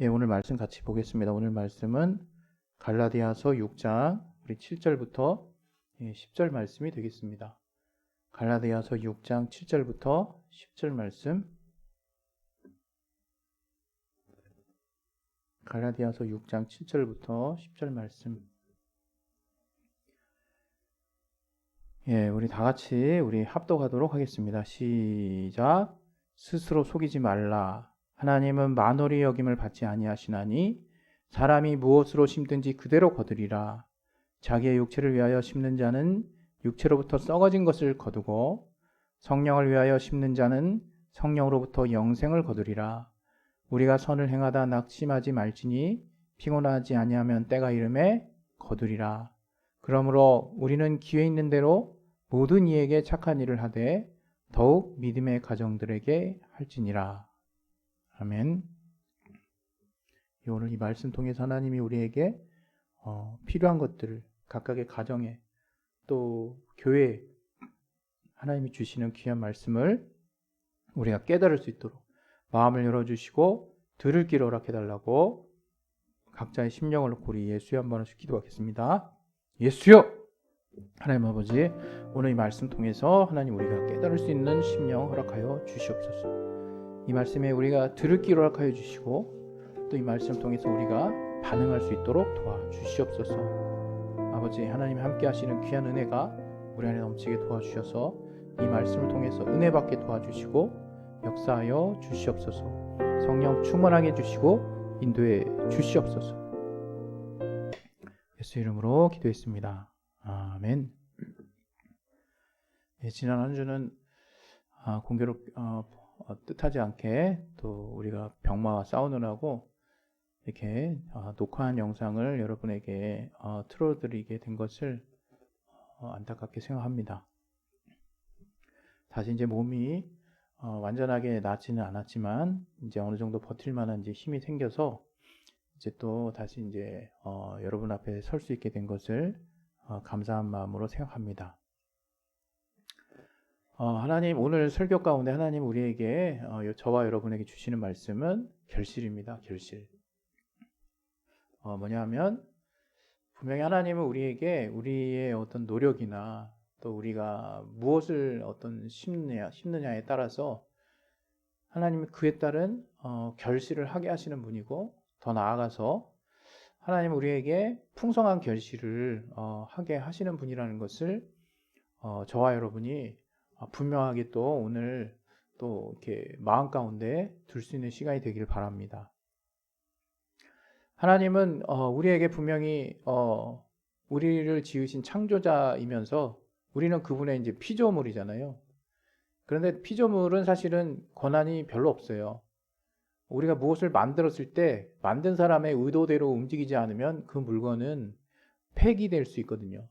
예, 오늘 말씀 같이 보겠습니다. 오늘 말씀은 갈라디아서 6장 우리 7절부터 10절 말씀이 되겠습니다. 갈라디아서 6장 7절부터 10절 말씀. 갈라디아서 6장 7절부터 10절 말씀. 예, 우리 다 같이 우리 합독하도록 하겠습니다. 시작. 스스로 속이지 말라. 하나님은 만홀히 여김을 받지 아니하시나니 사람이 무엇으로 심든지 그대로 거두리라. 자기의 육체를 위하여 심는 자는 육체로부터 썩어진 것을 거두고 성령을 위하여 심는 자는 성령으로부터 영생을 거두리라. 우리가 선을 행하다 낙심하지 말지니 피곤하지 아니하면 때가 이름에 거두리라. 그러므로 우리는 기회 있는 대로 모든 이에게 착한 일을 하되 더욱 믿음의 가정들에게 할지니라. 아멘. 오늘 이 말씀 통해서 하나님이 우리에게 필요한 것들을 각각의 가정에 또 교회에 하나님이 주시는 귀한 말씀을 우리가 깨달을 수 있도록 마음을 열어주시고 들을 길을 허락해달라고 각자의 심령을 놓고 우리 예수여 한 번씩 기도하겠습니다. 예수여! 하나님 아버지, 오늘 이 말씀 통해서 하나님 우리가 깨달을 수 있는 심령 허락하여 주시옵소서. 이 말씀에 우리가 들을 길을 허락하여 주시고 또 이 말씀 통해서 우리가 반응할 수 있도록 도와주시옵소서. 아버지 하나님 함께 하시는 귀한 은혜가 우리 안에 넘치게 도와주셔서 이 말씀을 통해서 은혜 받게 도와주시고 역사하여 주시옵소서. 성령 충만하게 해주시고 인도해 주시옵소서. 예수 이름으로 기도했습니다. 아멘. 예, 지난 한 주는 공교롭 뜻하지 않게 또 우리가 병마와 싸우느라고 이렇게 녹화한 영상을 여러분에게 틀어드리게 된 것을 안타깝게 생각합니다. 다시 이제 몸이 완전하게 낫지는 않았지만 이제 어느 정도 버틸 만한 이제 힘이 생겨서 이제 또 다시 이제 여러분 앞에 설 수 있게 된 것을 감사한 마음으로 생각합니다. 하나님 오늘 설교 가운데 하나님 우리에게 저와 여러분에게 주시는 말씀은 결실입니다. 결실. 뭐냐면 분명히 하나님은 우리에게 우리의 어떤 노력이나 또 우리가 무엇을 어떤 심느냐에 따라서 하나님은 그에 따른 결실을 하게 하시는 분이고 더 나아가서 하나님은 우리에게 풍성한 결실을 하게 하시는 분이라는 것을 저와 여러분이 분명하게 또 오늘 또 이렇게 마음 가운데 둘 수 있는 시간이 되기를 바랍니다. 하나님은 우리에게 분명히 우리를 지으신 창조자이면서 우리는 그분의 이제 피조물이잖아요. 그런데 피조물은 사실은 권한이 별로 없어요. 우리가 무엇을 만들었을 때 만든 사람의 의도대로 움직이지 않으면 그 물건은 폐기될 수 있거든요.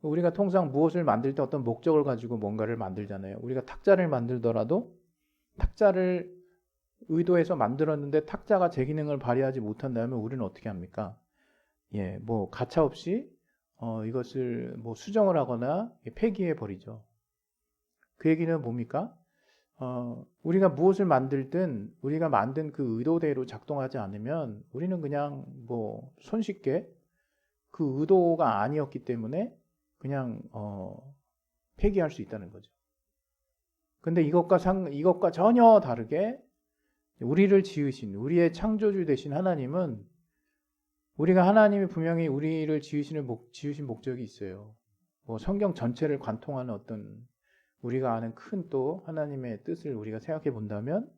우리가 통상 무엇을 만들 때 어떤 목적을 가지고 뭔가를 만들잖아요. 우리가 탁자를 만들더라도 탁자를 의도해서 만들었는데 탁자가 제 기능을 발휘하지 못한다면 우리는 어떻게 합니까? 예, 뭐 가차없이 이것을 뭐 수정을 하거나 폐기해 버리죠. 그 얘기는 뭡니까? 우리가 무엇을 만들든 우리가 만든 그 의도대로 작동하지 않으면 우리는 그냥 뭐 손쉽게 그 의도가 아니었기 때문에 그냥 폐기할 수 있다는 거죠. 근데 이것과 전혀 다르게 우리를 지으신 우리의 창조주 되신 하나님은 우리가 하나님이 분명히 우리를 지으신 목적이 있어요. 뭐 성경 전체를 관통하는 어떤 우리가 아는 큰 또 하나님의 뜻을 우리가 생각해 본다면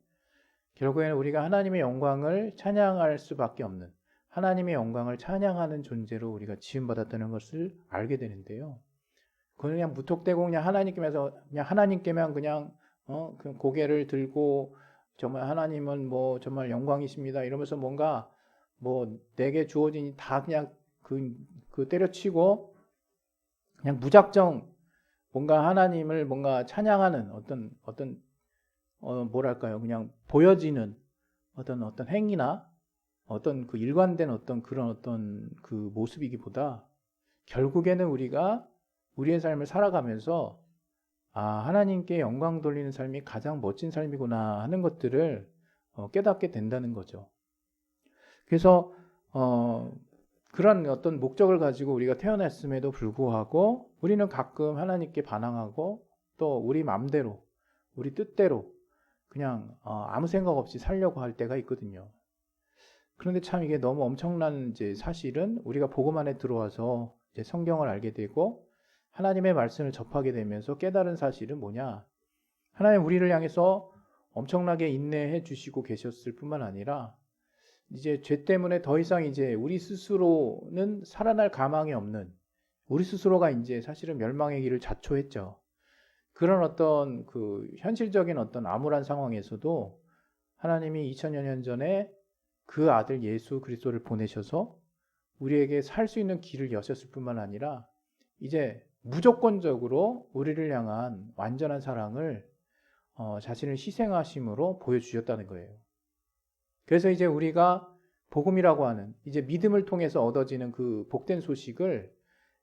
결국에는 우리가 하나님의 영광을 찬양할 수밖에 없는 하나님의 영광을 찬양하는 존재로 우리가 지음받았다는 것을 알게 되는데요. 그건 그냥 무턱대고 그냥 하나님께만 그냥 고개를 들고 정말 하나님은 뭐 정말 영광이십니다 이러면서 뭔가 뭐 내게 주어진 다 그냥 그 때려치고 그냥 무작정 뭔가 하나님을 뭔가 찬양하는 어떤 뭐랄까요 그냥 보여지는 어떤 행위나 어떤 그 일관된 그런 그 모습이기보다 결국에는 우리가 우리의 삶을 살아가면서 하나님께 영광 돌리는 삶이 가장 멋진 삶이구나 하는 것들을 깨닫게 된다는 거죠. 그래서 그런 어떤 목적을 가지고 우리가 태어났음에도 불구하고 우리는 가끔 하나님께 반항하고 또 우리 마음대로, 우리 뜻대로 그냥 아무 생각 없이 살려고 할 때가 있거든요. 그런데 참 이게 너무 엄청난 이제 사실은 우리가 복음 안에 들어와서 이제 성경을 알게 되고 하나님의 말씀을 접하게 되면서 깨달은 사실은 뭐냐? 하나님 우리를 향해서 엄청나게 인내해 주시고 계셨을 뿐만 아니라 이제 죄 때문에 더 이상 이제 우리 스스로는 살아날 가망이 없는 우리 스스로가 이제 사실은 멸망의 길을 자초했죠. 그런 어떤 그 현실적인 어떤 암울한 상황에서도 하나님이 2000여 년 전에 그 아들 예수 그리스도를 보내셔서 우리에게 살 수 있는 길을 여셨을 뿐만 아니라 이제 무조건적으로 우리를 향한 완전한 사랑을 자신을 희생하심으로 보여주셨다는 거예요. 그래서 이제 우리가 복음이라고 하는 이제 믿음을 통해서 얻어지는 그 복된 소식을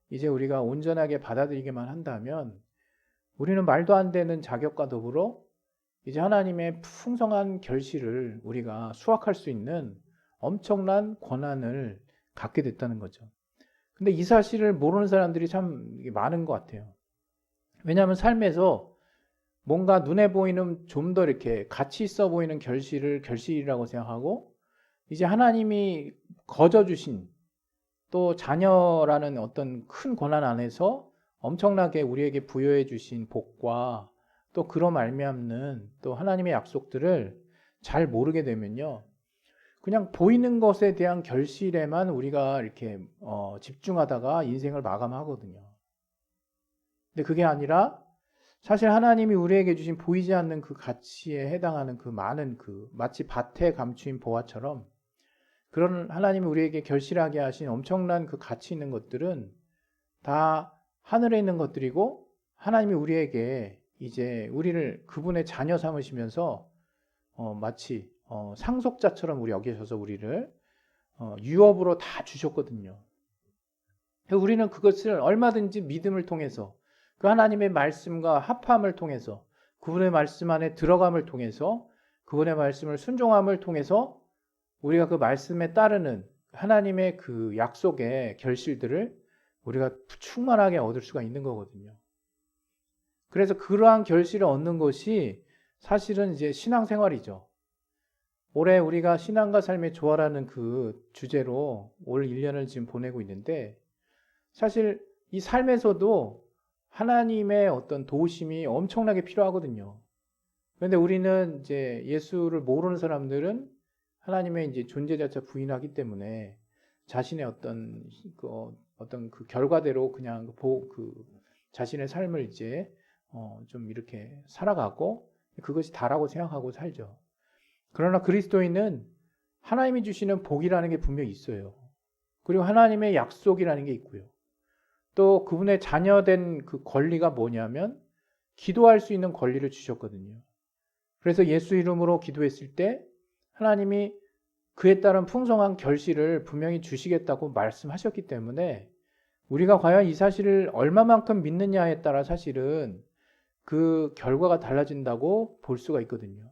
이제 우리가 온전하게 받아들이기만 한다면 우리는 말도 안 되는 자격과 더불어 이제 하나님의 풍성한 결실을 우리가 수확할 수 있는 엄청난 권한을 갖게 됐다는 거죠. 근데 이 사실을 모르는 사람들이 참 많은 것 같아요. 왜냐하면 삶에서 뭔가 눈에 보이는 좀 더 이렇게 가치 있어 보이는 결실이라고 생각하고 이제 하나님이 거저 주신 또 자녀라는 어떤 큰 권한 안에서 엄청나게 우리에게 부여해 주신 복과 또 그로 말미암는 또 하나님의 약속들을 잘 모르게 되면요. 그냥 보이는 것에 대한 결실에만 우리가 이렇게 집중하다가 인생을 마감하거든요. 근데 그게 아니라 사실 하나님이 우리에게 주신 보이지 않는 그 가치에 해당하는 그 많은 그 마치 밭에 감추인 보화처럼 그런 하나님이 우리에게 결실하게 하신 엄청난 그 가치 있는 것들은 다 하늘에 있는 것들이고 하나님이 우리에게 이제 우리를 그분의 자녀 삼으시면서 마치 상속자처럼 우리 여기셔서 우리를 유업으로 다 주셨거든요. 우리는 그것을 얼마든지 믿음을 통해서 그 하나님의 말씀과 합함을 통해서 그분의 말씀 안에 들어감을 통해서 그분의 말씀을 순종함을 통해서 우리가 그 말씀에 따르는 하나님의 그 약속의 결실들을 우리가 충만하게 얻을 수가 있는 거거든요. 그래서 그러한 결실을 얻는 것이 사실은 이제 신앙생활이죠. 올해 우리가 신앙과 삶의 조화라는 그 주제로 올 1년을 지금 보내고 있는데 사실 이 삶에서도 하나님의 어떤 도우심이 엄청나게 필요하거든요. 그런데 우리는 이제 예수를 모르는 사람들은 하나님의 이제 존재 자체 부인하기 때문에 자신의 어떤 그 결과대로 그냥 자신의 삶을 이제 좀 이렇게 살아가고 그것이 다라고 생각하고 살죠. 그러나 그리스도인은 하나님이 주시는 복이라는 게 분명히 있어요. 그리고 하나님의 약속이라는 게 있고요. 또 그분의 자녀된 그 권리가 뭐냐면 기도할 수 있는 권리를 주셨거든요. 그래서 예수 이름으로 기도했을 때 하나님이 그에 따른 풍성한 결실을 분명히 주시겠다고 말씀하셨기 때문에 우리가 과연 이 사실을 얼마만큼 믿느냐에 따라 사실은 그 결과가 달라진다고 볼 수가 있거든요.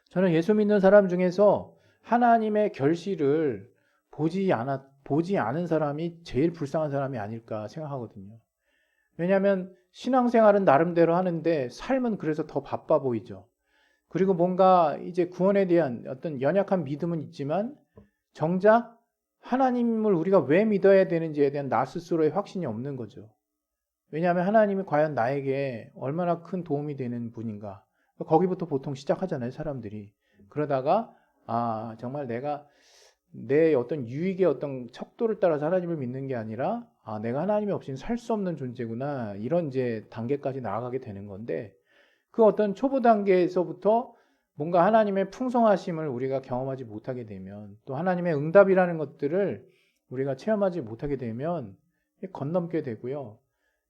저는 예수 믿는 사람 중에서 하나님의 결실을 보지 않은 사람이 제일 불쌍한 사람이 아닐까 생각하거든요. 왜냐하면 신앙생활은 나름대로 하는데 삶은 그래서 더 바빠 보이죠. 그리고 뭔가 이제 구원에 대한 어떤 연약한 믿음은 있지만 정작 하나님을 우리가 왜 믿어야 되는지에 대한 나 스스로의 확신이 없는 거죠. 왜냐하면 하나님이 과연 나에게 얼마나 큰 도움이 되는 분인가. 거기부터 보통 시작하잖아요, 사람들이. 그러다가 정말 내가 내 어떤 유익의 어떤 척도를 따라서 하나님을 믿는 게 아니라 내가 하나님이 없이는 살 수 없는 존재구나. 이런 이제 단계까지 나아가게 되는 건데 그 어떤 초보 단계에서부터 뭔가 하나님의 풍성하심을 우리가 경험하지 못하게 되면 또 하나님의 응답이라는 것들을 우리가 체험하지 못하게 되면 건넘게 되고요.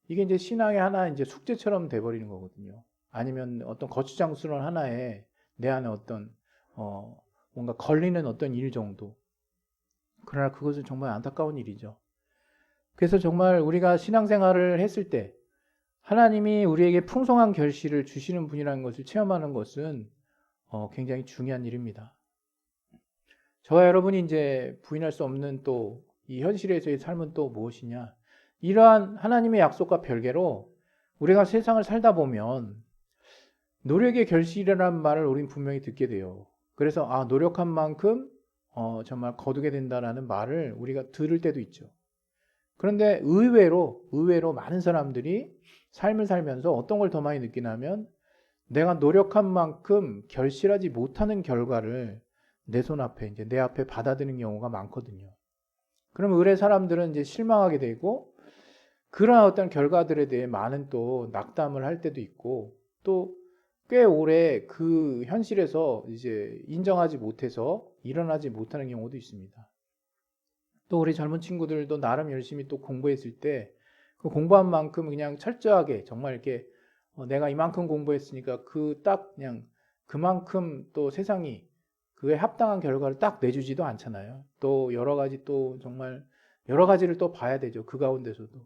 이게 이제 신앙의 하나 이제 숙제처럼 돼버리는 거거든요. 아니면 어떤 거추장스러운 하나의 내 안에 어떤 뭔가 걸리는 어떤 일 정도. 그러나 그것은 정말 안타까운 일이죠. 그래서 정말 우리가 신앙생활을 했을 때 하나님이 우리에게 풍성한 결실을 주시는 분이라는 것을 체험하는 것은 굉장히 중요한 일입니다. 저와 여러분이 이제 부인할 수 없는 또 이 현실에서의 삶은 또 무엇이냐? 이러한 하나님의 약속과 별개로 우리가 세상을 살다 보면 노력의 결실이라는 말을 우린 분명히 듣게 돼요. 그래서 노력한 만큼 정말 거두게 된다라는 말을 우리가 들을 때도 있죠. 그런데 의외로 많은 사람들이 삶을 살면서 어떤 걸 더 많이 느끼냐면 내가 노력한 만큼 결실하지 못하는 결과를 내 손 앞에 이제 내 앞에 받아들이는 경우가 많거든요. 그럼 의뢰 사람들은 이제 실망하게 되고 그러한 어떤 결과들에 대해 많은 또 낙담을 할 때도 있고 또 꽤 오래 그 현실에서 이제 인정하지 못해서 일어나지 못하는 경우도 있습니다. 또 우리 젊은 친구들도 나름 열심히 또 공부했을 때 그 공부한 만큼 그냥 철저하게 정말 이렇게 내가 이만큼 공부했으니까 그 딱 그냥 그만큼 또 세상이 그에 합당한 결과를 딱 내주지도 않잖아요. 또 여러 가지 또 정말 여러 가지를 또 봐야 되죠. 그 가운데서도.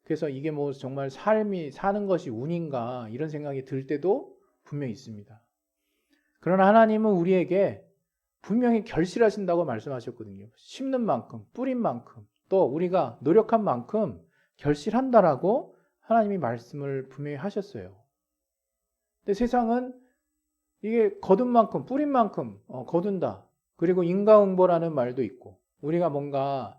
그래서 이게 뭐 정말 삶이 사는 것이 운인가 이런 생각이 들 때도 분명히 있습니다. 그러나 하나님은 우리에게 분명히 결실하신다고 말씀하셨거든요. 심는 만큼, 뿌린 만큼, 또 우리가 노력한 만큼 결실한다라고 하나님이 말씀을 분명히 하셨어요. 근데 세상은 이게 거둔 만큼, 뿌린 만큼 거둔다. 그리고 인과응보라는 말도 있고, 우리가 뭔가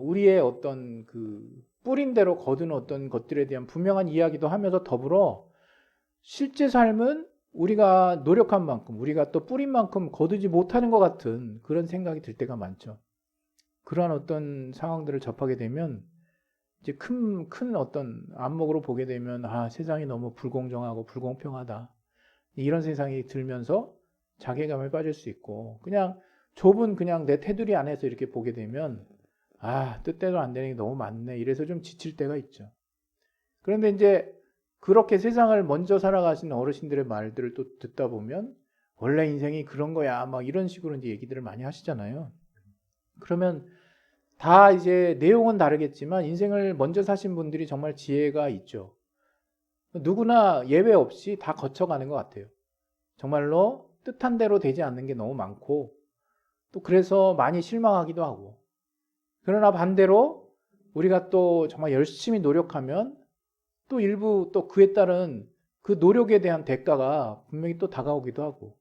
우리의 어떤 그 뿌린 대로 거둔 어떤 것들에 대한 분명한 이야기도 하면서 더불어 실제 삶은 우리가 노력한 만큼, 우리가 또 뿌린 만큼 거두지 못하는 것 같은 그런 생각이 들 때가 많죠. 그러한 어떤 상황들을 접하게 되면 이제 큰 어떤 안목으로 보게 되면 세상이 너무 불공정하고 불공평하다. 이런 세상이 들면서 자괴감에 빠질 수 있고 그냥 좁은 그냥 내 테두리 안에서 이렇게 보게 되면 뜻대로 안 되는 게 너무 많네. 이래서 좀 지칠 때가 있죠. 그런데 이제 그렇게 세상을 먼저 살아가신 어르신들의 말들을 또 듣다 보면 원래 인생이 그런 거야. 막 이런 식으로 이제 얘기들을 많이 하시잖아요. 그러면 다 이제 내용은 다르겠지만 인생을 먼저 사신 분들이 정말 지혜가 있죠. 누구나 예외 없이 다 거쳐가는 것 같아요. 정말로 뜻한 대로 되지 않는 게 너무 많고 또 그래서 많이 실망하기도 하고 그러나 반대로 우리가 또 정말 열심히 노력하면 또 일부 또 그에 따른 그 노력에 대한 대가가 분명히 또 다가오기도 하고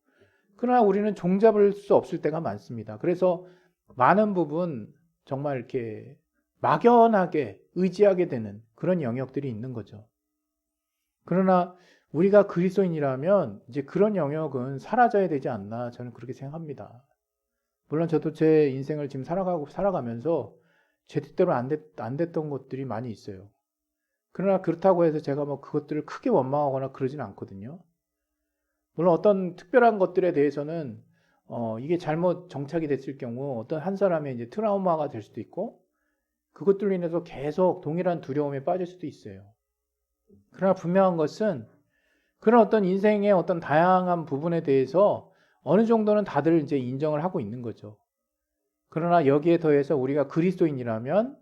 그러나 우리는 종잡을 수 없을 때가 많습니다. 그래서 많은 부분 정말 이렇게 막연하게 의지하게 되는 그런 영역들이 있는 거죠. 그러나 우리가 그리스도인이라면 이제 그런 영역은 사라져야 되지 않나 저는 그렇게 생각합니다. 물론 저도 제 인생을 지금 살아가면서 제 뜻대로 안 됐던 것들이 많이 있어요. 그러나 그렇다고 해서 제가 뭐 그것들을 크게 원망하거나 그러진 않거든요. 물론 어떤 특별한 것들에 대해서는 이게 잘못 정착이 됐을 경우 어떤 한 사람의 이제 트라우마가 될 수도 있고 그것들로 인해서 계속 동일한 두려움에 빠질 수도 있어요. 그러나 분명한 것은 그런 어떤 인생의 어떤 다양한 부분에 대해서 어느 정도는 다들 이제 인정을 하고 있는 거죠. 그러나 여기에 더해서 우리가 그리스도인이라면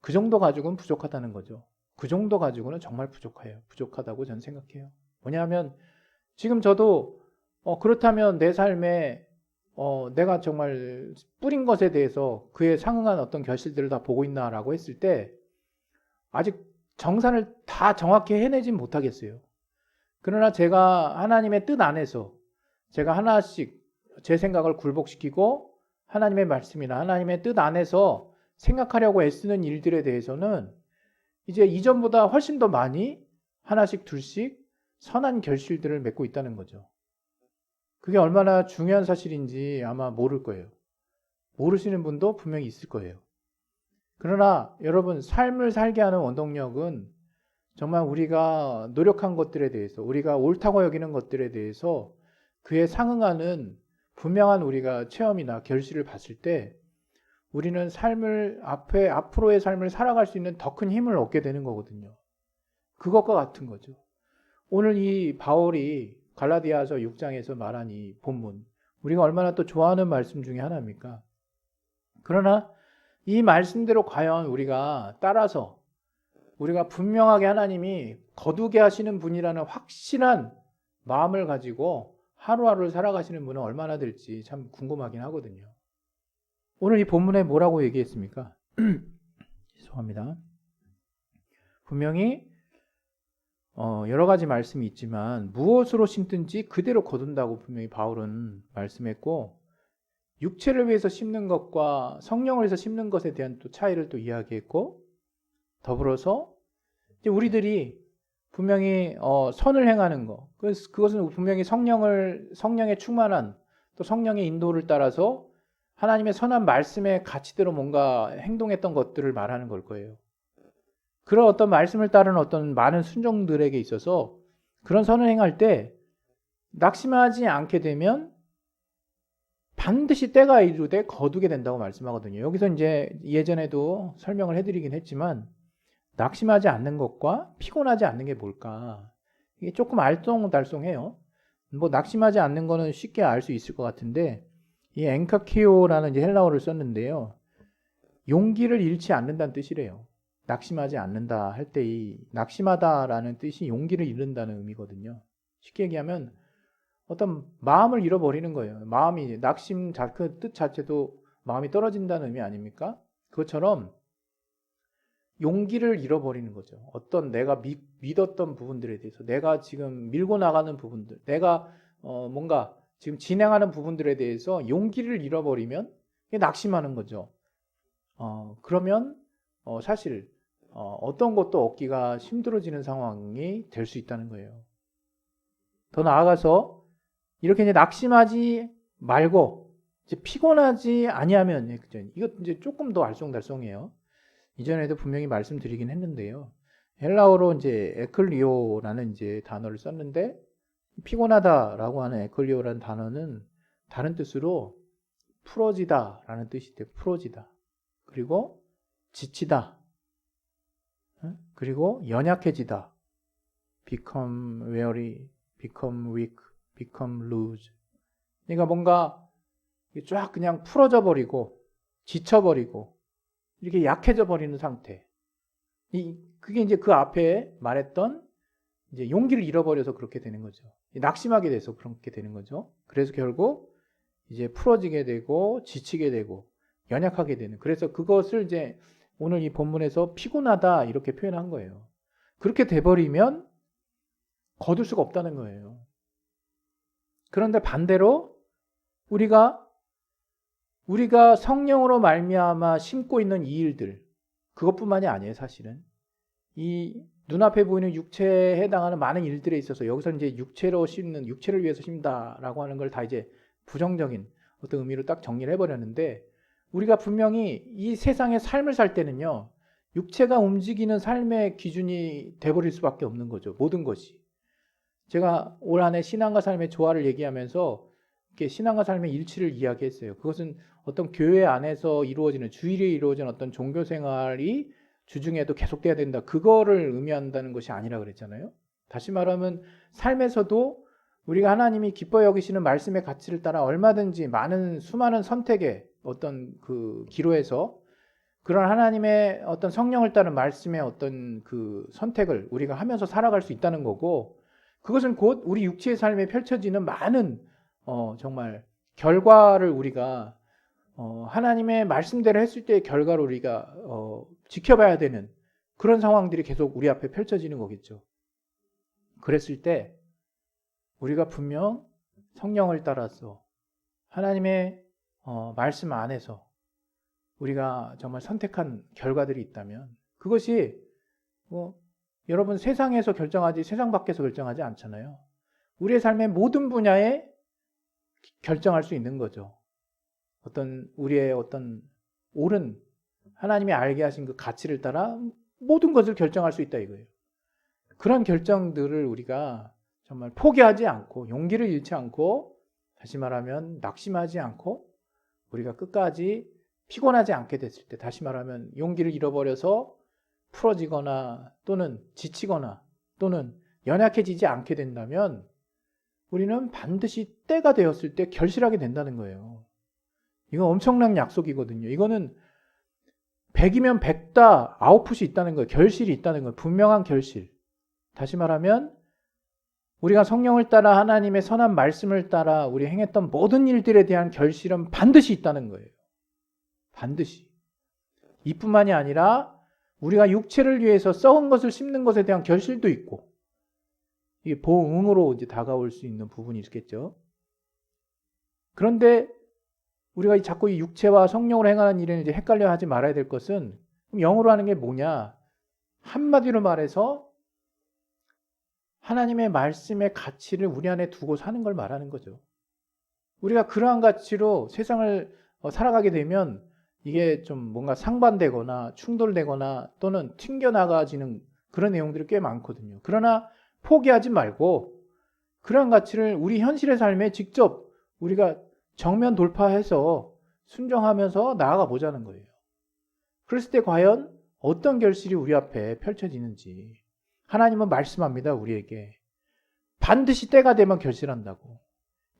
그 정도 가지고는 부족하다는 거죠. 그 정도 가지고는 정말 부족하다고 저는 생각해요. 뭐냐면 지금 저도 그렇다면 내 삶에 내가 정말 뿌린 것에 대해서 그에 상응한 어떤 결실들을 다 보고 있나라고 했을 때 아직 정산을 다 정확히 해내진 못하겠어요. 그러나 제가 하나님의 뜻 안에서 제가 하나씩 제 생각을 굴복시키고 하나님의 말씀이나 하나님의 뜻 안에서 생각하려고 애쓰는 일들에 대해서는 이제 이전보다 훨씬 더 많이 하나씩 둘씩 선한 결실들을 맺고 있다는 거죠. 그게 얼마나 중요한 사실인지 아마 모를 거예요. 모르시는 분도 분명히 있을 거예요. 그러나 여러분 삶을 살게 하는 원동력은 정말 우리가 노력한 것들에 대해서 우리가 옳다고 여기는 것들에 대해서 그에 상응하는 분명한 우리가 체험이나 결실을 봤을 때 우리는 앞으로의 삶을 살아갈 수 있는 더 큰 힘을 얻게 되는 거거든요. 그것과 같은 거죠. 오늘 이 바울이 갈라디아서 6장에서 말한 이 본문, 우리가 얼마나 또 좋아하는 말씀 중에 하나입니까? 그러나 이 말씀대로 과연 우리가 따라서 우리가 분명하게 하나님이 거두게 하시는 분이라는 확실한 마음을 가지고 하루하루를 살아가시는 분은 얼마나 될지 참 궁금하긴 하거든요. 오늘 이 본문에 뭐라고 얘기했습니까? 죄송합니다. 분명히 여러 가지 말씀이 있지만 무엇으로 심든지 그대로 거둔다고 분명히 바울은 말씀했고, 육체를 위해서 심는 것과 성령을 위해서 심는 것에 대한 또 차이를 또 이야기했고, 더불어서 이제 우리들이 분명히 선을 행하는 것, 그것은 분명히 성령의 충만한 또 성령의 인도를 따라서 하나님의 선한 말씀의 가치대로 뭔가 행동했던 것들을 말하는 걸 거예요. 그런 어떤 말씀을 따르는 어떤 많은 순종들에게 있어서 그런 선을 행할 때 낙심하지 않게 되면 반드시 때가 이르되 거두게 된다고 말씀하거든요. 여기서 이제 예전에도 설명을 해드리긴 했지만, 낙심하지 않는 것과 피곤하지 않는 게 뭘까? 이게 조금 알쏭달쏭해요. 뭐 낙심하지 않는 거는 쉽게 알 수 있을 것 같은데, 이 엔카키오라는 이제 헬라어를 썼는데요. 용기를 잃지 않는다는 뜻이래요. 낙심하지 않는다 할 때 이 낙심하다라는 뜻이 용기를 잃는다는 의미거든요. 쉽게 얘기하면 어떤 마음을 잃어버리는 거예요. 마음이 낙심 그 뜻 자체도 마음이 떨어진다는 의미 아닙니까? 그것처럼 용기를 잃어버리는 거죠. 어떤 내가 믿었던 부분들에 대해서, 내가 지금 밀고 나가는 부분들, 내가 뭔가 지금 진행하는 부분들에 대해서 용기를 잃어버리면 낙심하는 거죠. 그러면 사실 어떤 것도 얻기가 힘들어지는 상황이 될 수 있다는 거예요. 더 나아가서 이렇게 이제 낙심하지 말고 이제 피곤하지 아니하면, 이거 이제 조금 더 알쏭달쏭해요. 이전에도 분명히 말씀드리긴 했는데요. 헬라어로 이제 에클리오라는 이제 단어를 썼는데, 피곤하다라고 하는 에클리오라는 단어는 다른 뜻으로 풀어지다라는 뜻이 돼요. 풀어지다. 그리고 지치다. 그리고 연약해지다. become weary, become weak, become loose. 그러니까 뭔가 쫙 그냥 풀어져 버리고 지쳐버리고 이렇게 약해져 버리는 상태. 그게 이제 그 앞에 말했던 이제 용기를 잃어버려서 그렇게 되는 거죠. 낙심하게 돼서 그렇게 되는 거죠. 그래서 결국 이제 풀어지게 되고 지치게 되고 연약하게 되는. 그래서 그것을 이제 오늘 이 본문에서 피곤하다 이렇게 표현한 거예요. 그렇게 돼버리면 거둘 수가 없다는 거예요. 그런데 반대로 우리가 성령으로 말미암아 심고 있는 이 일들, 그것뿐만이 아니에요. 사실은 이 눈앞에 보이는 육체에 해당하는 많은 일들에 있어서 여기서 이제 육체를 위해서 심다라고 하는 걸 다 이제 부정적인 어떤 의미로 딱 정리를 해버렸는데, 우리가 분명히 이 세상의 삶을 살 때는요, 육체가 움직이는 삶의 기준이 돼버릴 수밖에 없는 거죠. 모든 것이. 제가 올 한 해 신앙과 삶의 조화를 얘기하면서 이렇게 신앙과 삶의 일치를 이야기했어요. 그것은 어떤 교회 안에서 이루어지는, 주일에 이루어지는 어떤 종교 생활이 주중에도 계속돼야 된다, 그거를 의미한다는 것이 아니라 그랬잖아요. 다시 말하면 삶에서도 우리가 하나님이 기뻐 여기시는 말씀의 가치를 따라 얼마든지 수많은 선택의 어떤 그 기로에서 그런 하나님의 어떤 성령을 따른 말씀의 어떤 그 선택을 우리가 하면서 살아갈 수 있다는 거고, 그것은 곧 우리 육체의 삶에 펼쳐지는 많은 정말 결과를 우리가 하나님의 말씀대로 했을 때의 결과를 우리가 지켜봐야 되는 그런 상황들이 계속 우리 앞에 펼쳐지는 거겠죠. 그랬을 때 우리가 분명 성령을 따라서 하나님의 말씀 안에서 우리가 정말 선택한 결과들이 있다면, 그것이 여러분 세상에서 결정하지 세상 밖에서 결정하지 않잖아요. 우리의 삶의 모든 분야에 결정할 수 있는 거죠. 우리의 어떤 옳은 하나님이 알게 하신 그 가치를 따라 모든 것을 결정할 수 있다 이거예요. 그런 결정들을 우리가 정말 포기하지 않고, 용기를 잃지 않고, 다시 말하면 낙심하지 않고, 우리가 끝까지 피곤하지 않게 됐을 때, 다시 말하면 용기를 잃어버려서 풀어지거나 또는 지치거나 또는 연약해지지 않게 된다면 우리는 반드시 때가 되었을 때 결실하게 된다는 거예요. 이건 엄청난 약속이거든요. 이거는 100이면 100다 아웃풋이 있다는 거예요. 결실이 있다는 거예요. 분명한 결실. 다시 말하면 우리가 성령을 따라 하나님의 선한 말씀을 따라 우리 행했던 모든 일들에 대한 결실은 반드시 있다는 거예요. 반드시. 이뿐만이 아니라 우리가 육체를 위해서 썩은 것을 심는 것에 대한 결실도 있고, 이게 보응으로 이제 다가올 수 있는 부분이 있겠죠. 그런데 우리가 자꾸 이 육체와 성령으로 행하는 일에 이제 헷갈려 하지 말아야 될 것은, 영으로 하는 게 뭐냐? 한마디로 말해서 하나님의 말씀의 가치를 우리 안에 두고 사는 걸 말하는 거죠. 우리가 그러한 가치로 세상을 살아가게 되면 이게 좀 뭔가 상반되거나 충돌되거나 또는 튕겨나가지는 그런 내용들이 꽤 많거든요. 그러나 포기하지 말고 그러한 가치를 우리 현실의 삶에 직접 우리가 정면 돌파해서 순종하면서 나아가 보자는 거예요. 그랬을 때 과연 어떤 결실이 우리 앞에 펼쳐지는지 하나님은 말씀합니다. 우리에게 반드시 때가 되면 결실한다고.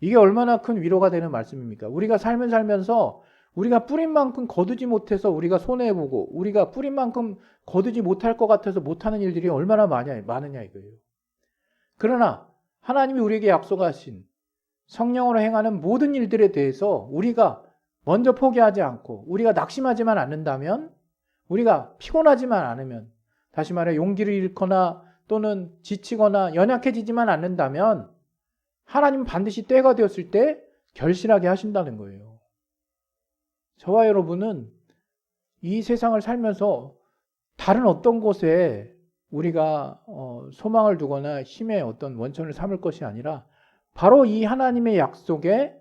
이게 얼마나 큰 위로가 되는 말씀입니까? 우리가 삶을 살면서 우리가 뿌린 만큼 거두지 못해서 우리가 손해보고 우리가 뿌린 만큼 거두지 못할 것 같아서 못하는 일들이 얼마나 많으냐 이거예요. 그러나 하나님이 우리에게 약속하신 성령으로 행하는 모든 일들에 대해서 우리가 먼저 포기하지 않고 우리가 낙심하지만 않는다면, 우리가 피곤하지만 않으면, 다시 말해 용기를 잃거나 또는 지치거나 연약해지지만 않는다면 하나님은 반드시 때가 되었을 때 결실하게 하신다는 거예요. 저와 여러분은 이 세상을 살면서 다른 어떤 곳에 우리가 소망을 두거나 힘의 어떤 원천을 삼을 것이 아니라 바로 이 하나님의 약속에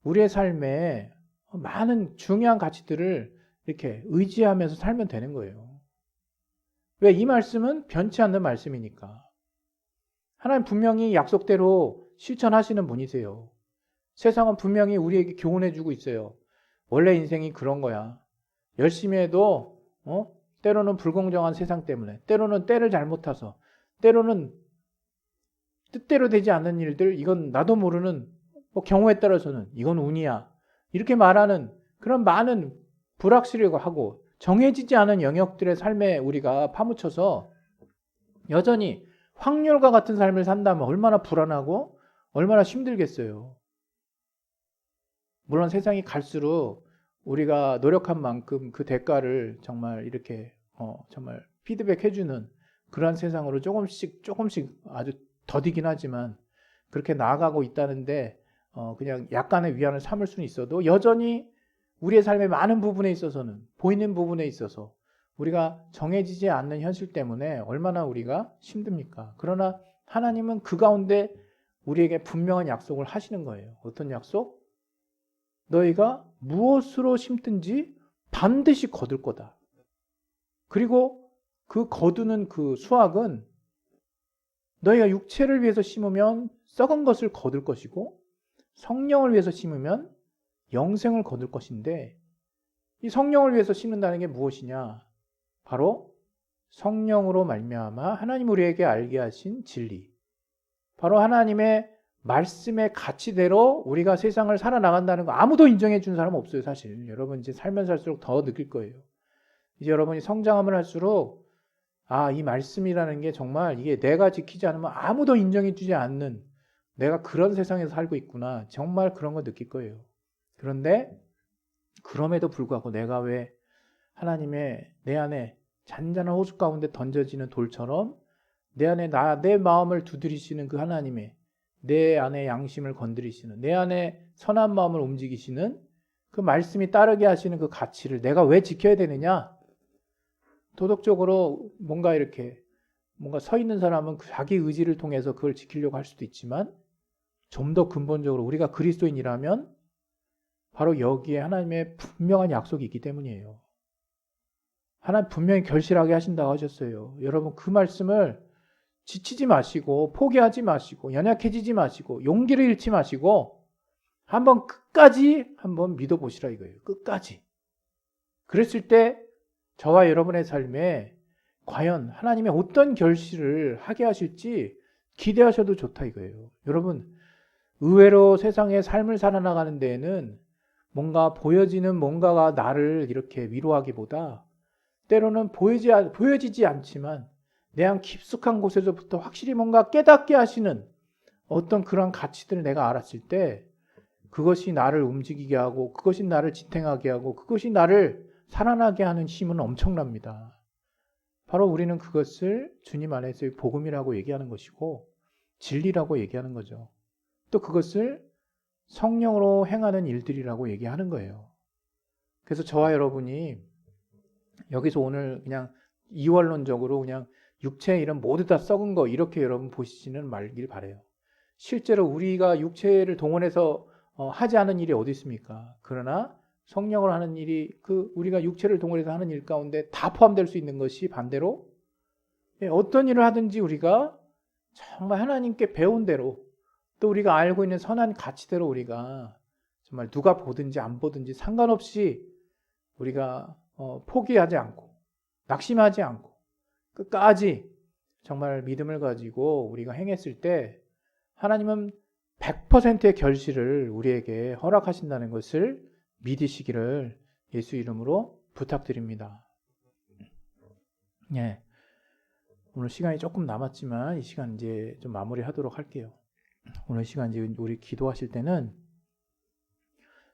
우리의 삶에 많은 중요한 가치들을 이렇게 의지하면서 살면 되는 거예요. 왜? 이 말씀은 변치 않는 말씀이니까. 하나님 분명히 약속대로 실천하시는 분이세요. 세상은 분명히 우리에게 교훈해주고 있어요. 원래 인생이 그런 거야. 열심히 해도 때로는 불공정한 세상 때문에, 때로는 때를 잘못 타서, 때로는 뜻대로 되지 않는 일들, 이건 나도 모르는 경우에 따라서는 이건 운이야, 이렇게 말하는 그런 많은 불확실하고 정해지지 않은 영역들의 삶에 우리가 파묻혀서 여전히 확률과 같은 삶을 산다면 얼마나 불안하고 얼마나 힘들겠어요. 물론 세상이 갈수록 우리가 노력한 만큼 그 대가를 정말 이렇게 정말 피드백해주는 그러한 세상으로 조금씩 아주 더디긴 하지만 그렇게 나아가고 있다는데, 그냥 약간의 위안을 삼을 수는 있어도 여전히 우리의 삶의 많은 부분에 있어서는, 보이는 부분에 있어서 우리가 정해지지 않는 현실 때문에 얼마나 우리가 힘듭니까? 그러나 하나님은 그 가운데 우리에게 분명한 약속을 하시는 거예요. 어떤 약속? 너희가 무엇으로 심든지 반드시 거둘 거다. 그리고 그 거두는 그 수확은 너희가 육체를 위해서 심으면 썩은 것을 거둘 것이고 성령을 위해서 심으면 영생을 거둘 것인데, 이 성령을 위해서 심는다는 게 무엇이냐? 바로 성령으로 말미암아 하나님 우리에게 알게 하신 진리, 바로 하나님의 말씀의 가치대로 우리가 세상을 살아나간다는 거 아무도 인정해 준 사람 없어요. 사실 여러분 이제 살면 살수록 더 느낄 거예요. 이제 여러분이 성장함을 할수록 이 말씀이라는 게 정말 이게 내가 지키지 않으면 아무도 인정해 주지 않는, 내가 그런 세상에서 살고 있구나, 정말 그런 거 느낄 거예요. 그런데 그럼에도 불구하고 내가 왜 하나님의 내 안에 잔잔한 호수 가운데 던져지는 돌처럼 내 안에 내 마음을 두드리시는 그 하나님의, 내 안에 양심을 건드리시는, 내 안에 선한 마음을 움직이시는 그 말씀이 따르게 하시는 그 가치를 내가 왜 지켜야 되느냐? 도덕적으로 뭔가 서 있는 사람은 자기 의지를 통해서 그걸 지키려고 할 수도 있지만, 좀 더 근본적으로 우리가 그리스도인이라면 바로 여기에 하나님의 분명한 약속이 있기 때문이에요. 하나님 분명히 결실하게 하신다고 하셨어요. 여러분 그 말씀을 지치지 마시고 포기하지 마시고 연약해지지 마시고 용기를 잃지 마시고 한번 끝까지 한번 믿어보시라 이거예요. 끝까지. 그랬을 때 저와 여러분의 삶에 과연 하나님의 어떤 결실을 하게 하실지 기대하셔도 좋다 이거예요. 여러분 의외로 세상의 삶을 살아나가는 데에는 뭔가 보여지는 뭔가가 나를 이렇게 위로하기보다 때로는 보여지지 않지만 내 안 깊숙한 곳에서부터 확실히 뭔가 깨닫게 하시는 어떤 그런 가치들을 내가 알았을 때 그것이 나를 움직이게 하고 그것이 나를 지탱하게 하고 그것이 나를 살아나게 하는 힘은 엄청납니다. 바로 우리는 그것을 주님 안에서의 복음이라고 얘기하는 것이고 진리라고 얘기하는 거죠. 또 그것을 성령으로 행하는 일들이라고 얘기하는 거예요. 그래서 저와 여러분이 여기서 오늘 그냥 이원론적으로 그냥 육체의 일은 모두 다 썩은 거 이렇게 여러분 보시지는 말길 바라요. 실제로 우리가 육체를 동원해서 하지 않은 일이 어디 있습니까? 그러나 성령으로 하는 일이 우리가 육체를 동원해서 하는 일 가운데 다 포함될 수 있는 것이 반대로 어떤 일을 하든지 우리가 정말 하나님께 배운 대로 또 우리가 알고 있는 선한 가치대로 우리가 정말 누가 보든지 안 보든지 상관없이 우리가 포기하지 않고 낙심하지 않고 끝까지 정말 믿음을 가지고 우리가 행했을 때 하나님은 100%의 결실을 우리에게 허락하신다는 것을 믿으시기를 예수 이름으로 부탁드립니다. 예. 오늘 시간이 조금 남았지만 이 시간 이제 좀 마무리하도록 할게요. 오늘 시간 이제 우리 기도하실 때는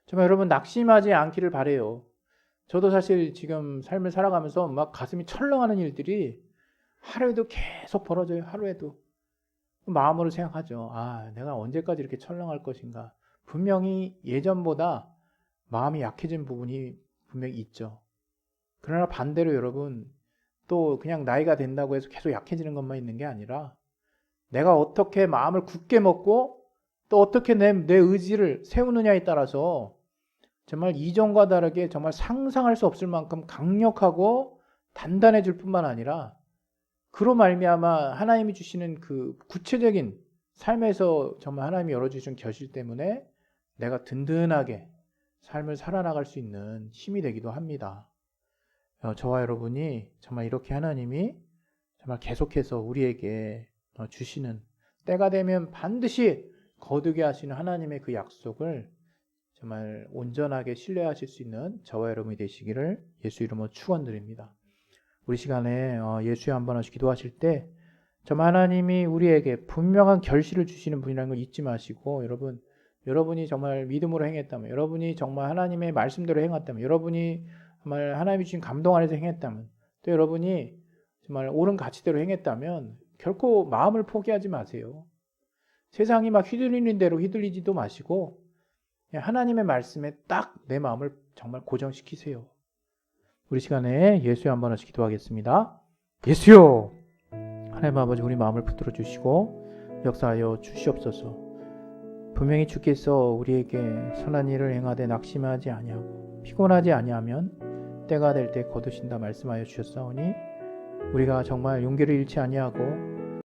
정말 여러분 낙심하지 않기를 바라요. 저도 사실 지금 삶을 살아가면서 막 가슴이 철렁하는 일들이 하루에도 계속 벌어져요. 하루에도. 마음으로 생각하죠. 내가 언제까지 이렇게 철렁할 것인가. 분명히 예전보다 마음이 약해진 부분이 분명히 있죠. 그러나 반대로 여러분 또 그냥 나이가 된다고 해서 계속 약해지는 것만 있는 게 아니라 내가 어떻게 마음을 굳게 먹고 또 어떻게 내 의지를 세우느냐에 따라서 정말 이전과 다르게 정말 상상할 수 없을 만큼 강력하고 단단해질 뿐만 아니라 그로 말미암아 하나님이 주시는 그 구체적인 삶에서 정말 하나님이 열어주신 결실 때문에 내가 든든하게 삶을 살아나갈 수 있는 힘이 되기도 합니다. 저와 여러분이 정말 이렇게 하나님이 정말 계속해서 우리에게 주시는 때가 되면 반드시 거두게 하시는 하나님의 그 약속을 정말 온전하게 신뢰하실 수 있는 저와 여러분이 되시기를 예수 이름으로 축원드립니다. 우리 시간에 예수의 한 번 하시 기도하실 때 정말 하나님이 우리에게 분명한 결실을 주시는 분이라는 걸 잊지 마시고 여러분이 정말 믿음으로 행했다면 여러분이 정말 하나님의 말씀대로 행했다면 여러분이 정말 하나님이 주신 감동 안에서 행했다면 또 여러분이 정말 옳은 가치대로 행했다면 결코 마음을 포기하지 마세요. 세상이 막 휘둘리는 대로 휘둘리지도 마시고 하나님의 말씀에 딱 내 마음을 정말 고정시키세요. 우리 시간에 예수의 한 번 하시 기도하겠습니다. 예수요! 하나님 아버지 우리 마음을 붙들어 주시고 역사하여 주시옵소서. 분명히 주께서 우리에게 선한 일을 행하되 낙심하지 아니하고 피곤하지 아니하면 때가 될 때 거두신다 말씀하여 주셨사오니 우리가 정말 용기를 잃지 아니하고